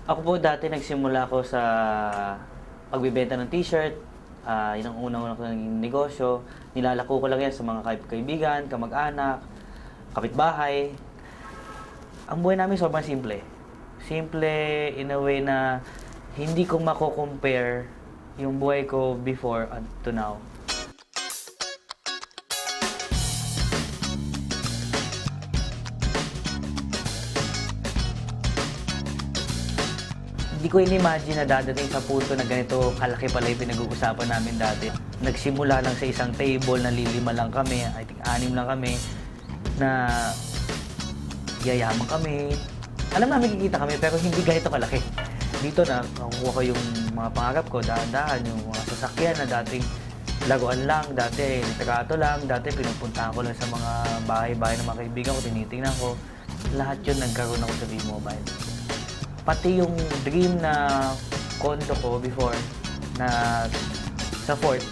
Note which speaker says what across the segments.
Speaker 1: Ako po dati nagsimula ako sa pagbebenta ng t-shirt. Yun ang unang-unang ko naging negosyo. Nilalako ko lang yan sa mga kaibigan, kamag-anak, kapitbahay. Ang buhay namin sobrang simple. Simple in a way na hindi ko mako-compare yung buhay ko before and to now. Hindi ko in-imagine na dadating sa punto na ganito kalaki pala yung pinag-uusapan namin dati. Nagsimula lang sa isang table na lilima lang kami, I think 6 lang kami, na yayaman kami. Alam namin kikita kami pero hindi ganito kalaki. Dito na nakukuha ko yung mga pangarap ko, dahan-dahan, yung mga sasakyan na dating laruan lang, dati litrato lang, dati pinupuntahan ko lang sa mga bahay-bahay ng mga kaibigan ko, tinitingnan ko. Lahat yun nagkaroon ako sa V-Mobile. Pati yung dream na condo ko before na sa Fort,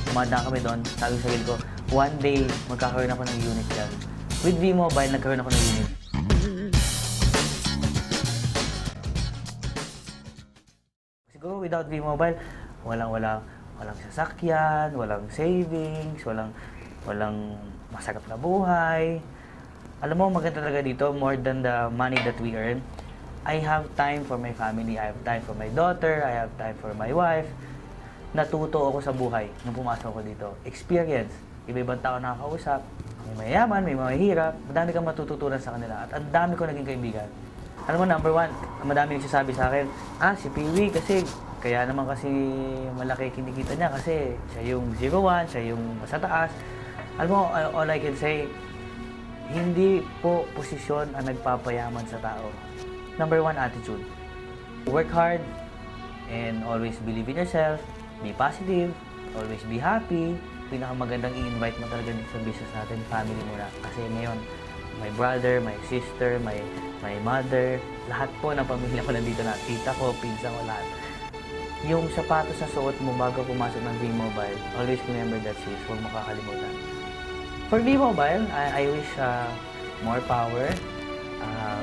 Speaker 1: dumadaan kami doon, sabi sa sarili ko, one day magkakaroon ako ng unit dyan. With V-Mobile, nagkaroon ako ng unit. Siguro without V-Mobile, walang sasakyan, walang savings, walang masarap na buhay. Alam mo, maganda talaga dito, more than the money that we earn. I have time for my family, I have time for my daughter, I have time for my wife. Natuto ako sa buhay nung pumasok ako dito. Experience. Iba-ibang tao nakakausap. May mayaman, may mahihirap. Madami kang matututunan sa kanila. At ang dami ko naging kaibigan. Alam mo, number one, madami nagsasabi sa akin, si Piwi kasi, kaya naman kasi malaki kinikita niya kasi siya yung 01, siya yung sa taas. Alam mo, all I can say, hindi po posisyon ang nagpapayaman sa tao. Number one, attitude. Work hard and always believe in yourself. Be positive. Always be happy. Pinakamagandang i-invite mo talaga dito sa business natin, family muna. Kasi ngayon, my brother, my sister, my mother, lahat po ng pamilya ko nandito na. Tita ko, pinsa ko, lahat. Yung sapatos na suot mo bago pumasok ng V-Mobile, always remember that shoes. Huwag mo kakalimutan. For V-Mobile, I wish more power,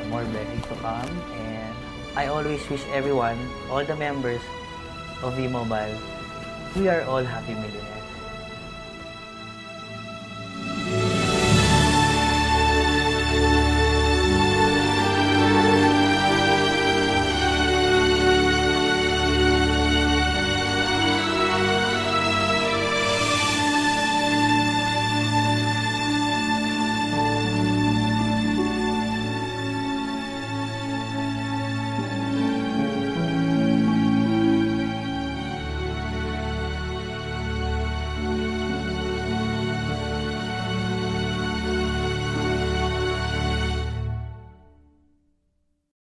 Speaker 1: more blessings to come, and I always wish everyone, all the members of V-Mobile, we are all happy millionaires.